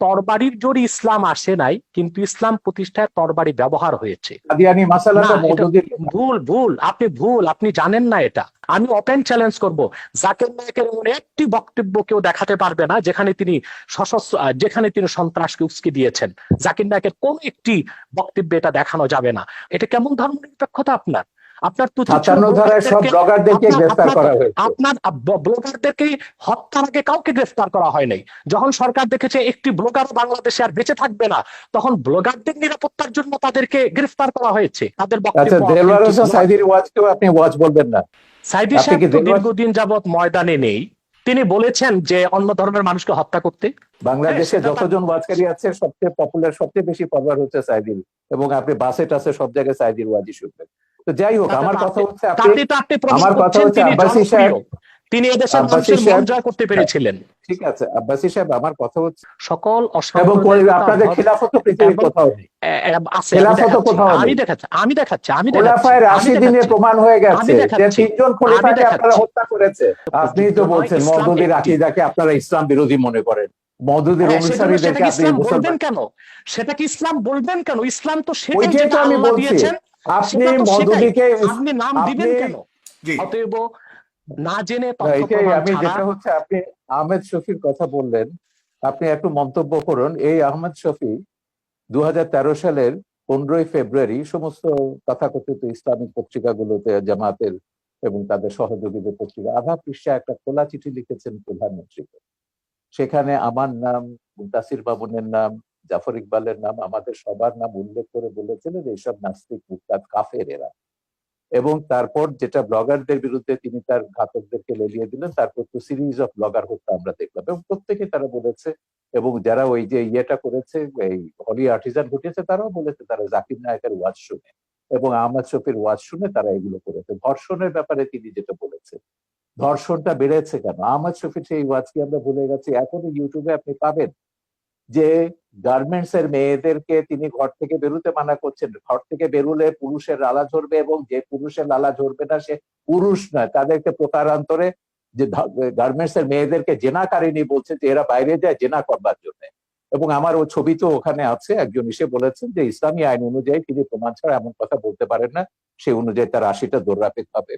তরবারির জোরে ইসলাম আসে নাই, কিন্তু ইসলাম প্রতিষ্ঠায় তরবারি ব্যবহার হয়েছে। কাদিয়ানি মাসালাটা মওদুদির ভুল, আপনি জানেন না এটা। আমি ওপেন চ্যালেঞ্জ করব, জাকির নায়েকের এমন একটি বক্তব্য কেউ দেখাতে পারবে না যেখানে তিনি যেখানে তিনি সন্ত্রাসকে উস্কে দিয়েছেন। জাকির নায়েকের কোন একটি বক্তব্যে এটা দেখানো যাবে না। এটা কেমন ধর্মনিরপেক্ষতা আপনার? আপনার তো 57 ধারায় সব ব্লগারদেরকে গ্রেফতার করা হয়েছে। আপনার ব্লগারদেরকে হত্যার আগে কাউকে গ্রেফতার করা হয় নাই। যখন সরকার দেখেছে একটি ব্লগার বাংলাদেশে আর বেঁচে থাকবে না, তখন ব্লগারদের নিরাপত্তার জন্য তাদেরকে গ্রেফতার করা হয়েছে। তাদের আচ্ছা, দেলোয়ার হোসেন সাঈদীর ওয়াজকেও আপনি ওয়াজ বলবেন না? সাঈদী সাহেব তো দীর্ঘদিন যাবৎ ময়দানে নেই। তিনি বলেছেন যে অন্য ধর্মের মানুষকে হত্যা করতে। বাংলাদেশে যতজন ওয়াজকারী আছে সবচেয়ে পপুলার, সবচেয়ে বেশি পপুলার হচ্ছে সাঈদীর, এবং আপনি বাসে টাসে সব জায়গায় সাঈদীর ওয়াজই শুনবেন। তো যাই হোক, আমার কথা হচ্ছে আব্বাসী সাহেব, তিনি এদেশের মানুষের মন জয় করতে পেরেছিলেন। ঠিক আছে আব্বাসী সাহেব, আমার কথা হচ্ছে সকল এবং আপনাদের খিলাফত পৃথিবীর কোথাও নেই, খিলাফত কোথাও নেই। আমি দেখাচ্ছি খোলাফায়ে রাশিদিনে প্রমাণ হয়ে গেছে যে 3 জন খলিফাকে আপনারা হত্যা করেছে। আপনি তো বলছেন মওদুদির আকীদাকে আপনারা ইসলাম বিরোধী মনে করেন, মওদুদির অনুসারীদেরকে আপনি বলবেন কেন? সেটা কি ইসলাম বলবেন কেন? ইসলাম তো সেটাই যেটা আমি বলছি। আপনি মওদুদিকে আপনি নাম দিবেন কেন? অতএব না জেনে আমি যেটা হচ্ছে, আপনি আহমেদ শফির কথা বললেন, আপনি একটু মন্তব্য করুন। এই আহমেদ শফি 2013 সালের 15ই ফেব্রুয়ারি সমস্ত তথাকথিত ইসলামিক পত্রিকাগুলোতে, জামাতের এবং তাদের সহযোগীদের পত্রিকা আধা পৃষ্ঠা একটা খোলা চিঠি লিখেছেন প্রধানমন্ত্রীকে। সেখানে আমার নাম, মুনতাসির মামুনের নাম, জাফর ইকবালের নাম, আমাদের সবার নাম উল্লেখ করে বলেছিলেন এইসব নাস্তিক, মুরতাদ, কাফের এরা। এবং তারপর যেটা ব্লগারদের বিরুদ্ধে তিনি তার ঘাতকদেরকে লেলিয়ে দিলেন, তারপর তো সিরিজ অফ ব্লগার হত্যা আমরা দেখলাম, এবং প্রত্যেকে তারা বলেছে, এবং যারা ওই যে ইয়েটা করেছে, এই হলি আর্টিজান ঘটিয়েছে, তারাও বলেছে তারা জাকির নায়েকের ওয়াজ শুনে এবং আহমদ শফির ওয়াজ শুনে তারা এগুলো করেছে। ধর্ষণের ব্যাপারে তিনি যেটা বলেছে, ধর্ষণটা বেড়েছে কেন? আহমদ শফির সেই ওয়াজ কি আমরা ভুলে গেছি? এখনো ইউটিউবে আপনি পাবেন যে গার্মেন্টস এর মেয়েদেরকে তিনি ঘর থেকে বেরোতে মানা করছেন, ঘর থেকে বেরোলে পুরুষের লালা ঝরবে, এবং যে পুরুষের লালা ঝরবে না সে পুরুষ নয়, তাদেরকে প্রকারান্তরে যে গার্মেন্টস এর মেয়েদেরকে জেনাকারিনী বলছে, যে এরা বাইরে যায় জেনা করবার জন্য। এবং আমার ও ছবি তো ওখানে আছে, একজন এসে বলেছেন যে ইসলামী আইন অনুযায়ী তিনি প্রমাণ ছাড়া এমন কথা বলতে পারেন না, সেই অনুযায়ী তার 80টা দৌড়া পেতে হবে।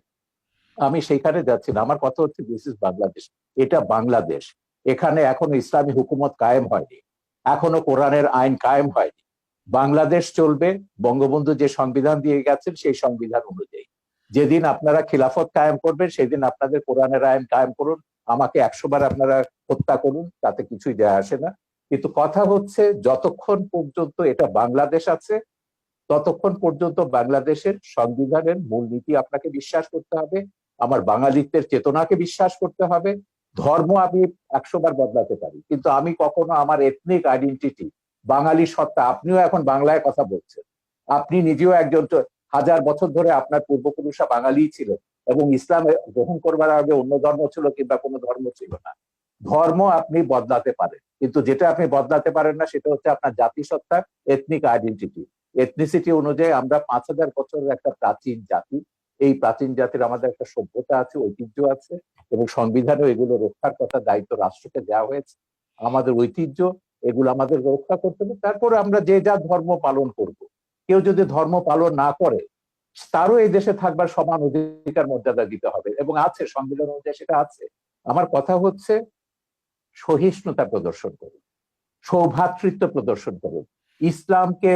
আমি সেইখানে যাচ্ছি না, আমার কথা হচ্ছে দিস ইজ বাংলাদেশ, এটা বাংলাদেশ। এখানে এখনো ইসলামী হুকুমত কায়েম হয়নি, এখনো কোরআনের আইন কায়েম হয়নি। বাংলাদেশ চলবে বঙ্গবন্ধু যে সংবিধান দিয়ে গেছেন সেই সংবিধান অনুযায়ী। যেদিন আপনারা খিলাফত কায়েম করবেন সেদিন আপনাদের কোরআনের আইন কায়েম করুন, আমাকে 100 বার আপনারা হত্যা করুন, তাতে কিছুই যায় আসে না। কিন্তু কথা হচ্ছে যতক্ষণ পর্যন্ত এটা বাংলাদেশ আছে ততক্ষণ পর্যন্ত বাংলাদেশের সংবিধানের মূলনীতি আপনাকে বিশ্বাস করতে হবে, আমার বাঙালিত্বের চেতনাকে বিশ্বাস করতে হবে। ধর্ম আমি 100 বার বদলাতে পারি, কিন্তু আমি কখনো আমার এথনিক আইডেন্টিটি, বাঙালি সত্তা, আপনিও এখন বাংলায় কথা বলছেন, আপনি নিজেও একজন 1000 বছর ধরে আপনার পূর্বপুরুষরা বাঙালি ছিলেন, এবং ইসলাম গ্রহণ করবার আগে অন্য ধর্ম ছিল কিংবা কোনো ধর্ম ছিল না। ধর্ম আপনি বদলাতে পারেন, কিন্তু যেটা আপনি বদলাতে পারেন না সেটা হচ্ছে আপনার জাতিসত্তা, এথনিক আইডেন্টিটি। এথনিসিটি অনুযায়ী আমরা 5000 বছরের একটা প্রাচীন জাতি, এই প্রাচীন জাতির আমাদের একটা সভ্যতা আছে, ঐতিহ্য আছে, এবং সংবিধানেও এগুলো রক্ষার কথা দায়িত্ব রাষ্ট্রকে দেওয়া হয়েছে। আমাদের ঐতিহ্য এগুলো আমাদের রক্ষা করতে হবে, তারপরে আমরা যে যা ধর্ম পালন করব। কেউ যদি ধর্ম পালন না করে তারও এই দেশে থাকবার সমান অধিকার মর্যাদা দিতে হবে, এবং আছে সংবিধান অনুযায়ী সেটা আছে। আমার কথা হচ্ছে সহিষ্ণুতা প্রদর্শন করুন, সৌভ্রাতৃত্ব প্রদর্শন করুন, ইসলামকে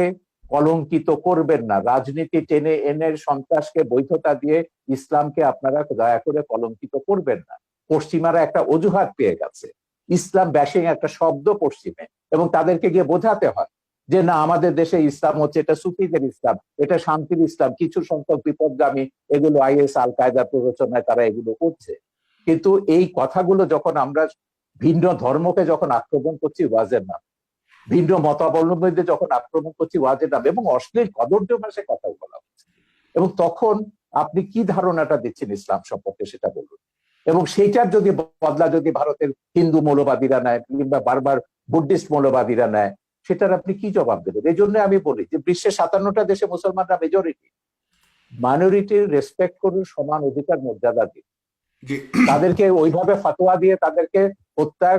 কলঙ্কিত করবেন না, রাজনীতি টেনে এনে সন্ত্রাসকে বৈধতা দিয়ে ইসলামকে আপনারা দয়া করে কলঙ্কিত করবেন না। পশ্চিমারা একটা অজুহাত পেয়ে গেছে, ইসলাম ব্যাশিং একটা শব্দ পশ্চিমে, এবং তাদেরকে গিয়ে বোঝাতে হয় যে না, আমাদের দেশে ইসলাম হচ্ছে এটা সুফিদের ইসলাম, এটা শান্তির ইসলাম, কিছু সংখ্যক বিপদগামী এগুলো আইএস আল কায়দার প্ররোচনায় তারা এগুলো করছে। কিন্তু এই কথাগুলো যখন আমরা ভিন্ন ধর্মকে যখন আক্রমণ করছি ওয়াজের নাম, ভিন্ন মতাবলম্বীদের যখন আক্রমণ করছি ওয়াজের নাম, এবং অশ্লীল কদর্য ভাষায় কথা বলা হচ্ছে, এবং তখন আপনি কি ধারণাটা দিচ্ছেন ইসলাম সম্পর্কে সেটা বলুন। এবং সেইটার যদি বদলা যদি ভারতের হিন্দু মৌলবাদীরা নেয় কিংবা বারবার বুদ্ধিস্ট মৌলবাদীরা নেয়, সেটার আপনি কি জবাব দেবেন? এই জন্য আমি বলি যে বিশ্বের 57টা দেশে মুসলমানরা মেজরিটি, মাইনরিটির রেসপেক্ট করুন, সমান অধিকার মর্যাদা দিন, তাদেরকে ওইভাবে ফতোয়া দিয়ে তাদেরকে হত্যা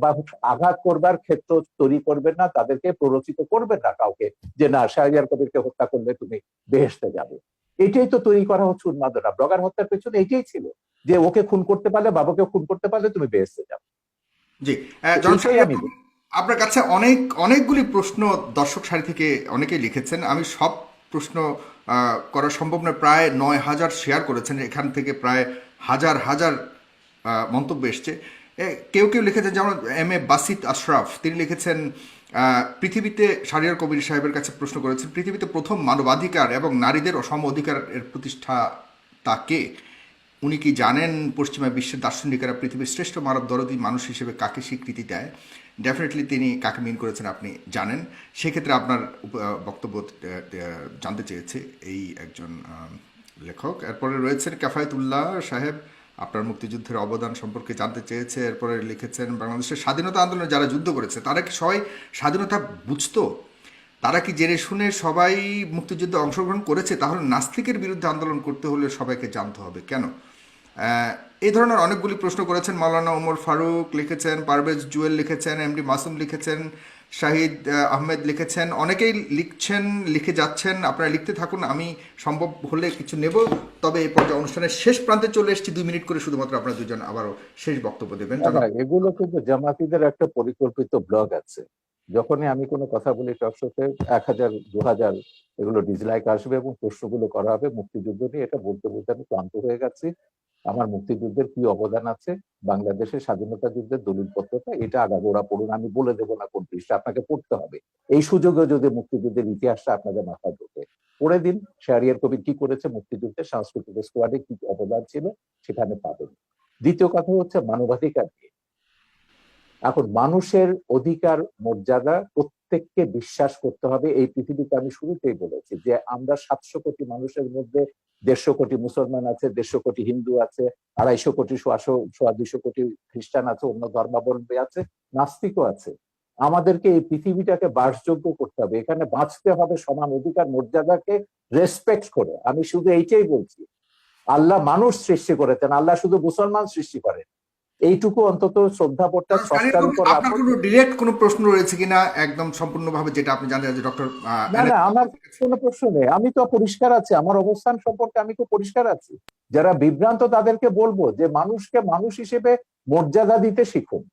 বা আঘাত করবার ক্ষেত্র তৈরি করবেন না, তাদেরকে প্ররোচিত করবেন না কাউকে যে না শাহরিয়ার কবিরকে হত্যা করলে তুমি বেহেশতে যাবে। এটাই তো তৈরি করা হচ্ছে উন্মাদনা। ব্লগার হত্যার পেছনে এটাই ছিল যে ওকে খুন করতে পারলে, বাবাকে খুন করতে পারলে তুমি বেহেশতে যাবে। জি, জন এটাই সাহেব, আমি আপনার কাছে অনেকগুলি প্রশ্ন দর্শক সারি থেকে অনেকেই লিখেছেন। আমি সব প্রশ্ন করা সম্ভব নয়। প্রায় 9,000 শেয়ার করেছেন, এখান থেকে প্রায় হাজার হাজার মন্তব্য এসছে। কেউ কেউ লিখেছেন, যেমন এম এ বাসিত আশরাফ, তিনি লিখেছেন পৃথিবীতে, শাহরিয়ার কবির সাহেবের কাছে প্রশ্ন করেছেন, পৃথিবীতে প্রথম মানবাধিকার এবং নারীদের সম অধিকারের প্রতিষ্ঠাতা কে? উনি কি জানেন পশ্চিমা বিশ্বের দার্শনিকেরা পৃথিবীর শ্রেষ্ঠ মানব দরদী মানুষ হিসেবে কাকে স্বীকৃতি দেয়? ডেফিনেটলি তিনি কাকে মিন করেছেন আপনি জানেন। সেক্ষেত্রে আপনার বক্তব্য জানতে চেয়েছে এই একজন লেখক। এরপরে রয়েছেন কাফায়েতুল্লাহ সাহেব, আপনার মুক্তিযুদ্ধের অবদান সম্পর্কে জানতে চেয়েছে। এরপরে লিখেছেন, বাংলাদেশের স্বাধীনতা আন্দোলনে যারা যুদ্ধ করেছে তারা কি সবাই স্বাধীনতা বুঝতো? তারা কি জেনে শুনে সবাই মুক্তিযুদ্ধে অংশগ্রহণ করেছে? তাহলে নাস্তিকের বিরুদ্ধে আন্দোলন করতে হলে সবাইকে জানতে হবে কেন? এই ধরনের অনেকগুলি প্রশ্ন করেছেন। মাওলানা ওমর ফারুক লিখেছেন, পারভেজ জুয়েল লিখেছেন, এমডি মাসুম লিখেছেন, শাহিদ আহমেদ লিখেছেন, অনেকেই লিখছেন, লিখে যাচ্ছেন। আপনারা লিখতে থাকুন, আমি সম্ভব হলে কিছু নেব। তবে এই পর্যায়ে অনুষ্ঠানের শেষ প্রান্তে চলে এসেছি, 2 মিনিট করে শুধুমাত্র আপনারা দুজন আবারও শেষ বক্তব্য দেবেন। এগুলো কিন্তু জামাতিদের একটা পরিকল্পিত ব্লগ আছে। যখনই আমি কোনো কথা বলি টক শোতে 1,000 2,000 এগুলো ডিসলাইক আসবে এবং প্রশ্নগুলো করা হবে মুক্তিযুদ্ধ নিয়ে। এটা বলতে বলতে আমি ক্লান্ত হয়ে গেছি। আমার মুক্তিযুদ্ধের কি অবদান আছে, বাংলাদেশের স্বাধীনতা যুদ্ধের দলিলপত্রটা এটা আগাগোড়া পড়ুন। আমি বলে দেবো না কোন পৃষ্ঠা, আপনাকে পড়তে হবে। এই সুযোগে যদি মুক্তিযুদ্ধের ইতিহাসটা আপনাদের মাথায় ঢোকে, পড়ে দিন শাহরিয়ার কবির কি করেছে মুক্তিযুদ্ধে, সাংস্কৃতিক স্কোয়াডে কি অবদান ছিল, সেখানে পাবেন। দ্বিতীয় কথা হচ্ছে মানবাধিকার নিয়ে। এখন মানুষের অধিকার মর্যাদা প্রত্যেককে বিশ্বাস করতে হবে। এই পৃথিবীতে আমি শুরুতেই বলেছি যে আমরা 700 কোটি মানুষের মধ্যে 150 কোটি মুসলমান আছে, 150 কোটি হিন্দু আছে, 250 কোটি 250 কোটি খ্রিস্টান আছে, অন্য ধর্মাবলম্বী আছে, নাস্তিকও আছে। আমাদেরকে এই পৃথিবীটাকে বাসযোগ্য করতে হবে, এখানে বাঁচতে হবে সমান অধিকার মর্যাদাকে রেসপেক্ট করে। আমি শুধু এইটাই বলছি। আল্লাহ মানুষ সৃষ্টি করেছেন, আল্লাহ শুধু মুসলমান সৃষ্টি করেন। এইটুকু অন্তত শ্রদ্ধাবোধটা স্রষ্টার উপর আপনার কোনো ডিরেক্ট কোনো প্রশ্ন রয়েছে কিনা একদম সম্পূর্ণভাবে, যেটা আপনি জানেন যে ডক্টর? না, আমার কোনো প্রশ্ন নেই। আমি তো পরিষ্কার আছি, আমার অবস্থান সম্পর্কে আমি তো পরিষ্কার আছি। যারা বিভ্রান্ত তাদেরকে বলবো যে মানুষকে মানুষ হিসেবে মর্যাদা দিতে শিখুন।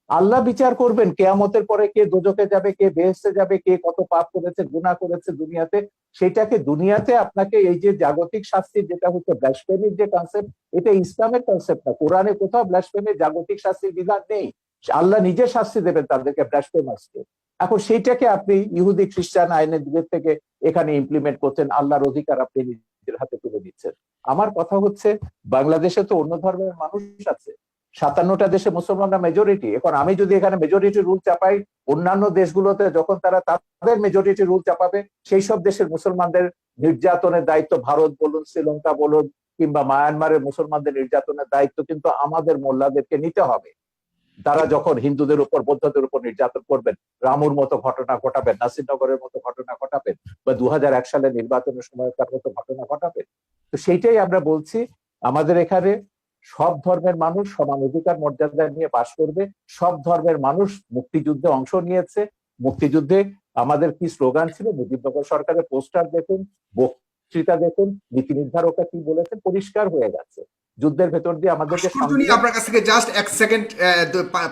আল্লাহ বিচার করবেন কিয়ামতের পরে, কে দোজখে যাবে, কে বেহেশতে যাবে, কে কত পাপ করেছে, গুনাহ করেছে দুনিয়াতে। সেটাকে দুনিয়াতে আপনাকে এই যে জাগতিক শাস্তি, যেটা হচ্ছে ব্লাসফেমির যে কনসেপ্ট, এটা ইসলামের কনসেপ্ট না। কোরআনে কোথাও ব্লাসফেমির জাগতিক শাস্তির বিধান নেই। আল্লাহ নিজে শাস্তি দেবেন তাদেরকে, ব্লাসফেমার্সকে। এখন সেইটাকে আপনি ইহুদি খ্রিস্টান আইনের দিকের থেকে এখানে ইমপ্লিমেন্ট করছেন, আল্লাহর অধিকার আপনি নিজের হাতে তুলে নিচ্ছেন। আমার কথা হচ্ছে বাংলাদেশে তো অন্য ধর্মের মানুষ আছে, 57টা দেশে মুসলমানরা মেজরিটি। এখন আমি যদি এখানে মেজরিটি রুল চাপাই, অন্যান্য দেশগুলোতে যখন তারা তাদের মেজরিটি রুল চাপাবে, সেই সব দেশের মুসলমানদের নির্যাতনের দায়িত্ব, ভারত বলুন, শ্রীলঙ্কা বলুন, কিংবা মায়ানমারের মুসলমানদের নির্যাতনের দায়িত্ব কিন্তু আমাদের মোল্লাদেরকে নিতে হবে। তারা যখন হিন্দুদের উপর, বৌদ্ধদের উপর নির্যাতন করবেন, রামুর মতো ঘটনা ঘটাবেন, নাসিরনগরের মতো ঘটনা ঘটাবেন, বা 2001 সালে নির্বাচনের সময়কার মতো ঘটনা ঘটাবেন। তো সেইটাই আমরা বলছি, আমাদের এখানে সব ধর্মের মানুষ সমান অধিকার মর্যাদা নিয়ে বাস করবে। সব ধর্মের মানুষ মুক্তিযুদ্ধে অংশ নিয়েছে। মুক্তিযুদ্ধে আমাদের কি স্লোগান ছিল, মুজিবনগর সরকারের পোস্টার দেখুন, বক্তৃতা দেখুন, নীতি নির্ধারকরা কি বলেছেন, পরিষ্কার হয়ে গেছে। যুদ্ধের ভেতর দিয়ে আমাদেরকে আপনার কাছ থেকে জাস্ট 1 সেকেন্ড,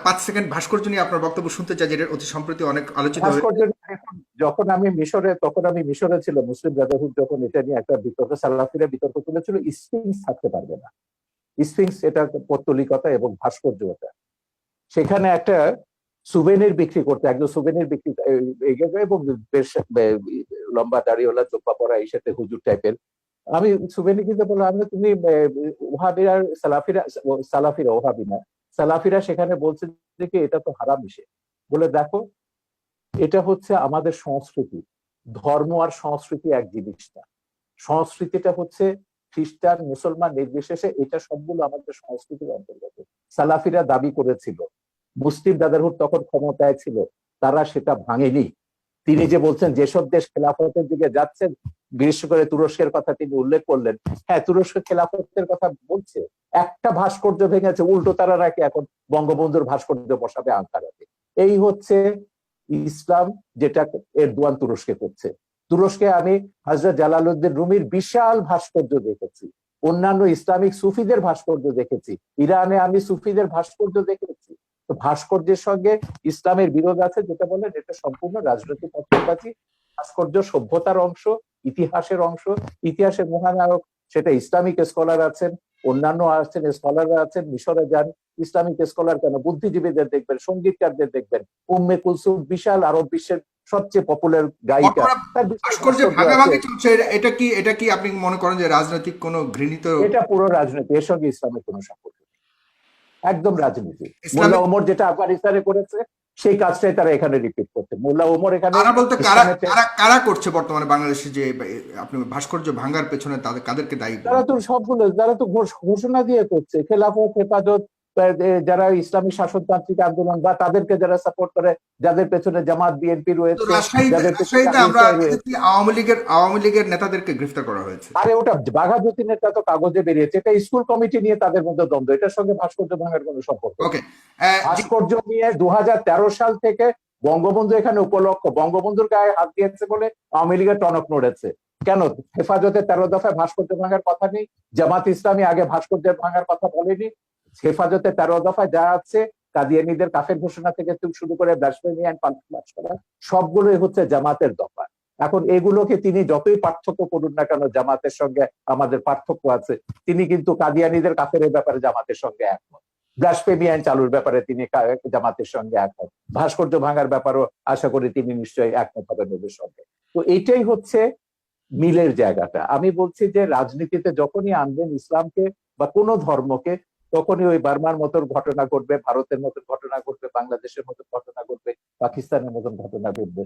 5 সেকেন্ড ভাস্কর্য নিয়ে আপনার বক্তব্য শুনতে চাই, যেটা অতি সম্প্রতি অনেক আলোচিত হয়েছে। যখন আমি মিশরে, তখন আমি মিশরে ছিল, মুসলিম ব্রাদারহুড যখন এটা নিয়ে একটা বিতর্ক, সালাফিরা বিতর্ক তুলেছিল, স্ফিংস থাকতে পারবে না। স্ফিংস এটা পৌত্তলিকতা এবং ভাস্কর্যতা। সেখানে একটা সুভেনির বিক্রি করতে, একজন সুভেনির বিক্রি এবং বেশ লম্বা দাড়িওয়ালা, চোখা পড়া, এই সাথে হুজুর টাইপের। আমি সুভেনি কিনতে বললাম, আমি তুমি ওহাবিরা সালাফিরা ওহাবি না, সালাফিরা সেখানে বলছে যে কি এটা তো হারাম মিশে। বলে দেখো, এটা হচ্ছে আমাদের সংস্কৃতি। ধর্ম আর সংস্কৃতি এক জিনিস না। সংস্কৃতিটা হচ্ছে খ্রিস্টান মুসলমান নির্বিশেষে, এটা সবগুলো আমাদের সংস্কৃতির অন্তর্গত। সালাফিরা দাবি করেছিল, মুসলিম ব্রাদারহুড তখন ক্ষমতায় ছিল, তারা সেটা ভাঙেনি। তিনি যে বলছেন যেসব দেশ খেলাফতের দিকে যাচ্ছেন, বিশেষ করে তুরস্কের কথা তিনি উল্লেখ করলেন। হ্যাঁ, তুরস্ক খেলাফতের কথা বলছে, একটা ভাস্কর্য ভেঙেছে, উল্টো তারা নাকি এখন বঙ্গবন্ধুর ভাস্কর্য বসাবে আঙ্কারাতে। এই হচ্ছে ইসলাম, যেটা এরদোয়ান তুরস্কে করছে। তুরস্কে আমি হযরত জালালউদ্দিন রুমির বিশাল ভাস্কর্য দেখেছি, অন্যান্য ইসলামিক সুফিদের ভাস্কর্য দেখেছি, ইরানে আমি সুফিদের ভাস্কর্য দেখেছি। তো ভাস্কর্যের সঙ্গে ইসলামের বিরোধ আছে, যেটা বলেন এটা সম্পূর্ণ রাজনৈতিক পক্ষপাতী। ভাস্কর্য সভ্যতার অংশ, ইতিহাসের অংশ, ইতিহাসের মহানায়ক সেটা ইসলামিক স্কলার আছেন, অন্যান্য আছেন, স্কলাররা আছেন। মিশরে যান, ইসলামিক স্কলার কেন, বুদ্ধিজীবীদের দেখবেন, সঙ্গীতকারদের দেখবেন। উম্মে কুলসুম বিশাল আরব বিশ্বের সবচেয়ে পপুলার গায়িকা, তার বিশাল ভাস্কর্য ভাস্কর্য আছে। ভাগাভাগি চলছে, এটা কি আপনি মনে করেন যে রাজনৈতিক কোনো ঘৃণিত এটা পুরো রাজনীতি, এর সঙ্গে ইসলামের কোনো সম্পর্ক নেই, একদম রাজনীতি। মোল্লা ইসলামিক? ওমর যেটা আফগানিস্তানে করেছে সেই কাজটাই তারা এখানে রিপিট করছে। মোল্লা ওমর এখানে কারা বলতে কারা ইসলামের কারা কারা করছে বর্তমানে বাংলাদেশে, যে আপনি ভাস্কর্য ভাঙার পেছনে কাদেরকে দায়ী তারা করবেন? তো সবগুলো, যারা তো ঘোষণা দিয়ে করছে, খেলাফত, হেফাজত, যারা ইসলামী শাসনতান্ত্রিক আন্দোলন বা তাদেরকে যারা সাপোর্ট করে, যাদের পেছনে জামাত বিএনপি তো রয়েছে, যাদের পেছনে রাজশাহীতে আমরা আইএসআই রয়েছে। দেখেছি আওয়ামী লীগের নেতাদেরকে গ্রেফতার করা হয়েছে। আরে ওটা বাঘা যতীনেরটা তো কাগজে বেরিয়েছে, এটা স্কুল কমিটি নিয়ে তাদের মধ্যে দ্বন্দ্ব, এটার সঙ্গে ভাস্কর্য ভাঙার কোনো সম্পর্ক নেই। ওকে, ভাস্কর্য নিয়ে 2013 সাল থেকে বঙ্গবন্ধু এখানে উপলক্ষ, বঙ্গবন্ধুর গায়ে হাত দিয়েছে বলে আওয়ামী লীগের টনক নড়েছে। কেন হেফাজতে 13 দফায় ভাস্কর্য ভাঙার কথা নেই? জামাত ইসলামী আগে ভাস্কর্য ভাঙার কথা বলেনি? হেফাজতে 13 দফায় যা আছে, কাদিয়ানীদের কাফের ঘোষণা থেকে শুরু করে ব্লাসফেমি এন্ড পানিশমেন্ট করা, সবগুলোই হচ্ছে জামাতের দফা। এখন এগুলোকে তিনি যতই পার্থক্য করুন না কেন, জামাতের সঙ্গে আমাদের পার্থক্য আছে, তিনি কিন্তু কাদিয়ানীদের কাফের ব্যাপারে জামাতের সঙ্গে একমত, ব্লাসফেমি আইন চালুর ব্যাপারে তিনি জামাতের সঙ্গে একমত, ভাস্কর্য ভাঙার ব্যাপারও আশা করি তিনি নিশ্চয়ই একমত হবেন ওদের সঙ্গে। তো এইটাই হচ্ছে মিলের জায়গাটা। আমি বলছি যে রাজনীতিতে যখনই আনবেন ইসলামকে বা কোনো ধর্মকে, তখনই ওই বার্মার মতো ঘটনা ঘটবে, ভারতের মতো ঘটনা ঘটবে, বাংলাদেশের মতো ঘটনা ঘটবে, পাকিস্তানের মতো ঘটনা ঘটবে।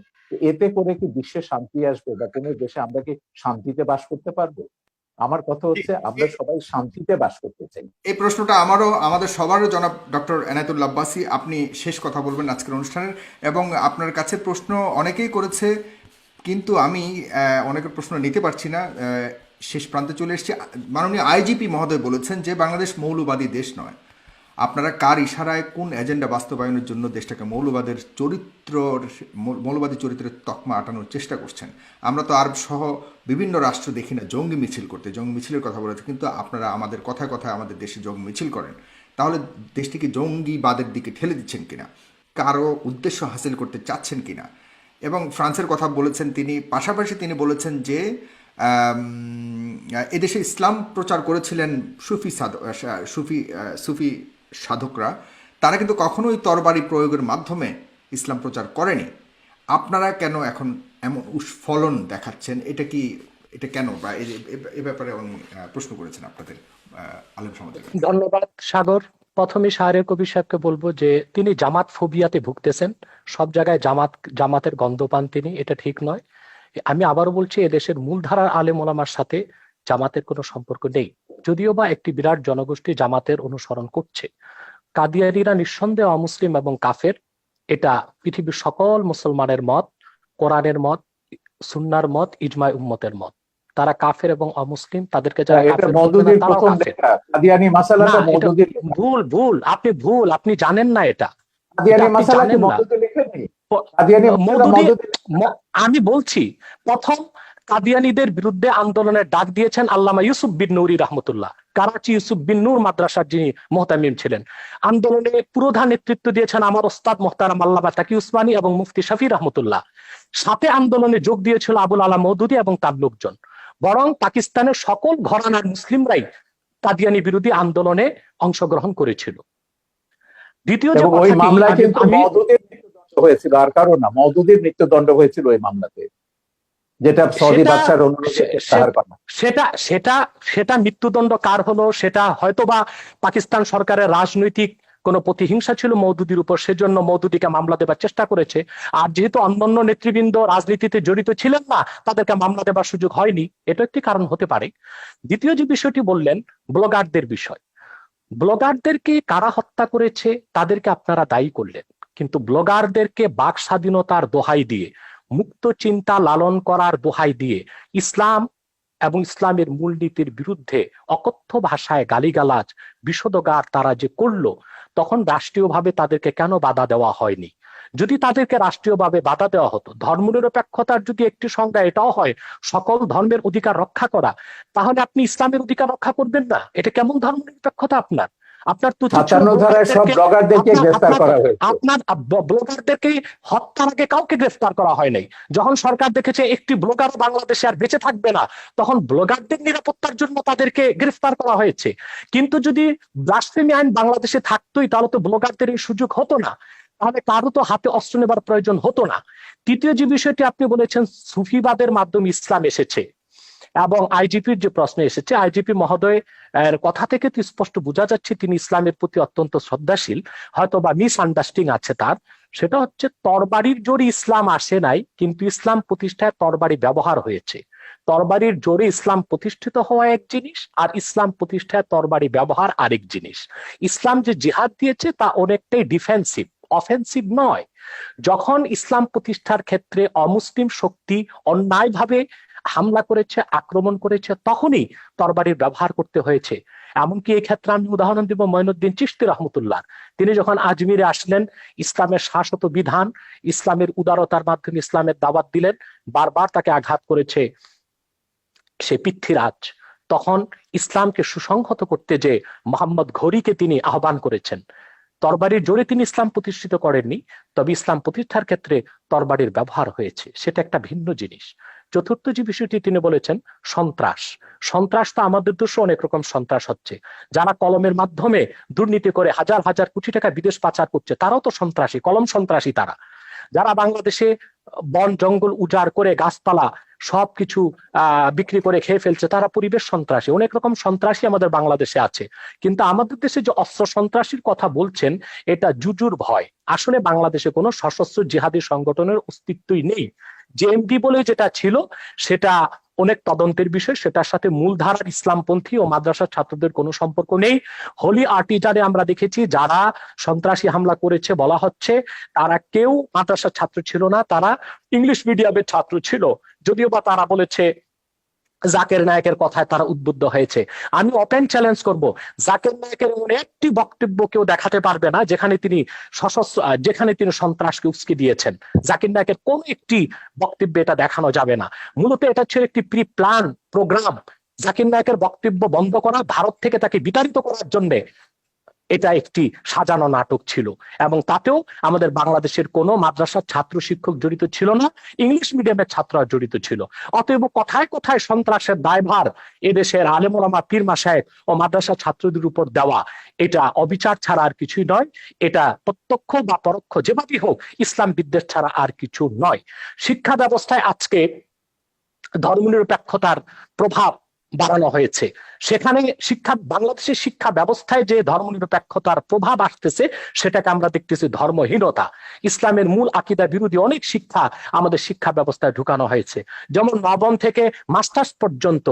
এতে করে কি বিশ্বে শান্তি আসবে, বা কোনো দেশে আমরা কি শান্তিতে বাস করতে পারবো? আমার কথা হচ্ছে আমরা সবাই শান্তিতে বাস করতে চাই। এই প্রশ্নটা আমাদের সবারও জনাব ডক্টর এনায়েতুল্লাহ আব্বাসী, আপনি শেষ কথা বলবেন আজকের অনুষ্ঠানের, এবং আপনার কাছে প্রশ্ন অনেকেই করেছে, কিন্তু আমি অনেকের প্রশ্ন নিতে পারছি না, শেষ প্রান্তে চলে এসেছি। মাননীয় আইজিপি মহোদয় বলেছেন যে বাংলাদেশ মৌলবাদী দেশ নয়। আপনারা কার ইশারায় কোন এজেন্ডা বাস্তবায়নের জন্য দেশটাকে মৌলবাদী চরিত্রের তকমা আটানোর চেষ্টা করছেন? আমরা তো আরব সহ বিভিন্ন রাষ্ট্র দেখি না জঙ্গি মিছিল করতে, জঙ্গি মিছিলের কথা বলেছে, কিন্তু আপনারা আমাদের কথায় কথায় আমাদের দেশে জঙ্গি মিছিল করেন। তাহলে দেশটিকে জঙ্গিবাদের দিকে ঠেলে দিচ্ছেন কিনা, কারো উদ্দেশ্য হাসিল করতে চাচ্ছেন কিনা? এবং ফ্রান্সের কথা বলেছেন তিনি, পাশাপাশি তিনি বলেছেন যে এদেশে ইসলাম প্রচার করেছিলেন সুফি সাধকরা, তারা কিন্তু কখনোই তরবারি প্রয়োগের মাধ্যমে ইসলাম প্রচার করেনি। আপনারা কেন এখন এমন উস্ফলন দেখাচ্ছেন? এটা কেন, বা এ ব্যাপারে উনি প্রশ্ন করেছেন আপনাদের আলেম সমাজের কাছে। ধন্যবাদ সাগর। প্রথমে শাহরের কবির সাহেবকে বলবো যে তিনি জামাত ফোবিয়াতে ভুগতেছেন, সব জায়গায় জামাতের গন্ধ পান তিনি, এটা ঠিক নয়। আমি আবারও বলছি, এদেশের মূলধারার আলেম ওলামার সাথে জামাতের কোনো সম্পর্ক নেই, যদিও বা একটি বিরাট জনগোষ্ঠী জামাতের অনুসরণ করছে। কাদিয়ানীরা নিঃসন্দেহে অমুসলিম এবং কাফের, এটা পৃথিবীর সকল মুসলমানের মত, কোরআনের মত, সুন্নার মত, ইজমায় উম্মতের মত। তারা কাফের এবং অমুসলিম, তাদেরকে যারা এটা কাফের বলবে না মওদুদির তারাও প্রথম কাফের। লেখা, কাদিয়ানী না, মাসালাটা এটা মওদুদির লেখা। ভুল, আপনি জানেন না এটা, কাদিয়ানী আপনি মাসালা কি জানেন না। মওদুদি লেখেননি? কাদিয়ানী মাসালা মওদুদি, মওদুদি লেখেন না? আমি বলছি, প্রথম কাদিয়ানীদের বিরুদ্ধে আন্দোলনের ডাক দিয়েছেন আল্লামা ইউসুফ বিন নুরি রহমতুল্লাহ, করাচি ইউসুফ বিন নূর মাদ্রাসার যিনি মোহতামিম ছিলেন। আন্দোলনে পুরোধা নেতৃত্ব দিয়েছেন আমার ওস্তাদ মোহতারাম আল্লামা তাকি উসমানী এবং মুফতি শফি রহমতুল্লাহ। সাথে আন্দোলনে যোগ দিয়েছিল আবুল আলা মওদুদি এবং তার লোকজন। বরং পাকিস্তানের সকল ঘরানার মুসলিমরাই কাদিয়ানী বিরোধী আন্দোলনে অংশগ্রহণ করেছিল। দ্বিতীয় যে এবং ওই কথাটি, মামলায় কিন্তু মওদুদির মৃত্যুদণ্ড হয়েছিল, আর কারো না, মওদুদির মৃত্যুদণ্ড হয়েছিল ওই মামলাতে, যেটা সৌদি বাদশার অনুরোধে প্রত্যাহার করা। সেটা মৃত্যুদণ্ড কার হলো, সেটা হয়তোবা পাকিস্তান সরকারের রাজনৈতিক কোনো প্রতিহিংসা ছিল মওদুদির উপর, সেজন্য মওদুদিকে মামলা দেবার চেষ্টা করেছে। আর যেহেতু অন্যান্য নেতৃবৃন্দ রাজনীতিতে জড়িত ছিলেন না, তাদেরকে মামলা দেবার সুযোগ হয়নি, এটা একটি কারণ হতে পারে। দ্বিতীয় যে বিষয়টি বললেন, ব্লগারদের বিষয়, ব্লগারদেরকে কারা হত্যা করেছে তাদেরকে আপনারা দায়ী করলেন, কিন্তু ব্লগারদেরকে বাক স্বাধীনতার দোহাই দিয়ে মুক্ত চিন্তা লালন করার দোহাই দিয়ে ইসলাম এবং ইসলামের মূলনীতির বিরুদ্ধে অকথ্য ভাষায় গালিগালাজ বিষোদগার তারা যে করলো, তখন রাষ্ট্রীয়ভাবে তাদেরকে কেন বাধা দেওয়া হয়নি? যদি তাদেরকে রাষ্ট্রীয়ভাবে বাধা দেওয়া হতো, ধর্মনিরপেক্ষতার যদি একটি সংজ্ঞা এটাও হয় সকল ধর্মের অধিকার রক্ষা করা, তাহলে আপনি ইসলামের অধিকার রক্ষা করবেন না? এটা কেমন ধর্মনিরপেক্ষতা? আপনার আপনার তো ৫৭ ধারায় সব ব্লগারদেরকে গ্রেফতার করা হয়েছে। আপনার ব্লগারদেরকে হত্যার আগে কাউকে গ্রেফতার করা হয় নাই। যখন সরকার দেখেছে একটি ব্লগার বাংলাদেশে আর বেঁচে থাকবে না, তখন ব্লগারদের নিরাপত্তার জন্য তাদেরকে গ্রেফতার করা হয়েছে। কিন্তু যদি ব্লাসফেমি আইন বাংলাদেশে থাকতোই, তাহলে তো ব্লগারদের এই সুযোগ হতো না, তাহলে কারো তো হাতে অস্ত্র নেবার প্রয়োজন হতো না। তৃতীয় যে বিষয়টি আপনি বলেছেন, সুফিবাদের মাধ্যমে ইসলাম এসেছে এবং আইজিপির যে প্রশ্ন এসেছে, আইজিপি মহোদয় এর কথা থেকে তো স্পষ্ট বোঝা যাচ্ছে তিনি ইসলামের প্রতি অত্যন্ত শ্রদ্ধাশীল, হয়তো বা মিস আন্ডারস্ট্যান্ডিং আছে তার। সেটা হচ্ছে তরবারির জোরে ইসলাম আসে নাই, কিন্তু ইসলাম প্রতিষ্ঠায় তরবারি ব্যবহার হয়েছে। তরবারির জোরে ইসলাম প্রতিষ্ঠিত হওয়া এক জিনিস, আর ইসলাম প্রতিষ্ঠায় তরবারি ব্যবহার আরেক জিনিস। ইসলাম যে জিহাদ দিয়েছে তা অনেকটাই ডিফেন্সিভ, অফেন্সিভ নয়। যখন ইসলাম প্রতিষ্ঠার ক্ষেত্রে অমুসলিম শক্তি অন্যায়ভাবে হামলা করেছে, আক্রমণ করেছে, তখনই তরবারির ব্যবহার করতে হয়েছে। এমনকি এই ক্ষেত্রে আমি উদাহরণ দিব মঈনুদ্দিন চিশতি রহমতুল্লাহ। তিনি যখন আজমিরে আসলেন, ইসলামের শাশ্বত বিধান, ইসলামের উদারতার মাধ্যমে ইসলামের দাওয়াত দিলেন, বারবার তাকে আঘাত করেছে সে পৃথ্বীরাজ। তখন ইসলামকে সুসংহত করতে যে মোহাম্মদ ঘড়িকে তিনি আহ্বান করেছেন। তরবারির জোরে তিনি ইসলাম প্রতিষ্ঠিত করেননি, তবে ইসলাম প্রতিষ্ঠার ক্ষেত্রে তরবারির ব্যবহার হয়েছে, সেটা একটা ভিন্ন জিনিস। চতুর্থ যে বিষয়টি তিনি বলেছেন, সন্ত্রাস। সন্ত্রাস তো আমাদের দেশে অনেক রকম সন্ত্রাস হচ্ছে। যারা কলমের মাধ্যমে দুর্নীতি করে হাজার হাজার কোটি টাকা বিদেশ পাচার করছে, তারাও তো সন্ত্রাসী, কলম সন্ত্রাসী তারা। যারা বাংলাদেশে বন জঙ্গল উজাড় করে গাছপালা সবকিছু বিক্রি করে খেয়ে ফেলছে, তারা পরিবেশ সন্ত্রাসী। অনেক রকম সন্ত্রাসী আমাদের বাংলাদেশে আছে। কিন্তু আমাদের দেশে যে অস্ত্র সন্ত্রাসীর কথা বলছেন, এটা জুজুর ভয়। আসলে বাংলাদেশে কোনো সশস্ত্র জিহাদি সংগঠনের অস্তিত্বই নেই। জেএমবি বলে যেটা ছিল, সেটা অনেক তদন্তের বিষয়, সেটার সাথে মূলধারার ইসলামপন্থী ও মাদ্রাসার ছাত্রদের কোনো সম্পর্ক নেই। হোলি আর্টিজানে আমরা দেখেছি যারা সন্ত্রাসী হামলা করেছে বলা হচ্ছে, তারা কেউ মাদ্রাসার ছাত্র ছিল না, তারা ইংলিশ মিডিয়ামের ছাত্র ছিল। যদিও বা তারা বলেছে জাকের নায়েকের কথায় তারা উদ্বুদ্ধ হয়েছে। আমি ওপেন চ্যালেঞ্জ করব, জাকের নায়েকের এমন একটি বক্তব্য কেউ দেখাতে পারবে না যেখানে তিনি যেখানে তিনি সন্ত্রাসকে উস্কে দিয়েছেন। জাকির নায়েকের কোন একটি বক্তব্যে এটা দেখানো যাবে না। মূলত এটা ছিল একটি প্রি প্ল্যান প্রোগ্রাম। জাকির নায়েকের বক্তব্য বন্ধ করা, ভারত থেকে তাকে বিতাড়িত করার জন্য এটা একটি সাজানো নাটক ছিল, এবং তাতেও আমাদের বাংলাদেশের কোনো মাদ্রাসার ছাত্র শিক্ষক জড়িত ছিল না, ইংলিশ মিডিয়ামের ছাত্ররা জড়িত ছিল। অতএব কথায় কথায় সন্ত্রাসের দায়ভার এদেশের আলেম ওলামা, পীর মাশায়েখ ও মাদ্রাসা ছাত্রদের উপর দেওয়া, এটা অবিচার ছাড়া আর কিছুই নয়। এটা প্রত্যক্ষ বা পরোক্ষ যেভাবেই হোক ইসলাম বিদ্বেষ ছাড়া আর কিছু নয়। শিক্ষা ব্যবস্থায় আজকে ধর্মনিরপেক্ষতার প্রভাব বাড়ানো হয়েছে। সেখানে বাংলাদেশের শিক্ষা ব্যবস্থায় যে ধর্মনিরপেক্ষতার প্রভাব আসতেছে, সেটাকে আমরা দেখতেছি ধর্মহীনতা। ইসলামের মূল আকীদা বিরোধী অনেক শিক্ষা আমাদের শিক্ষা ব্যবস্থায় ঢুকানো হয়েছে। যেমন নবম থেকে মাস্টার্স পর্যন্ত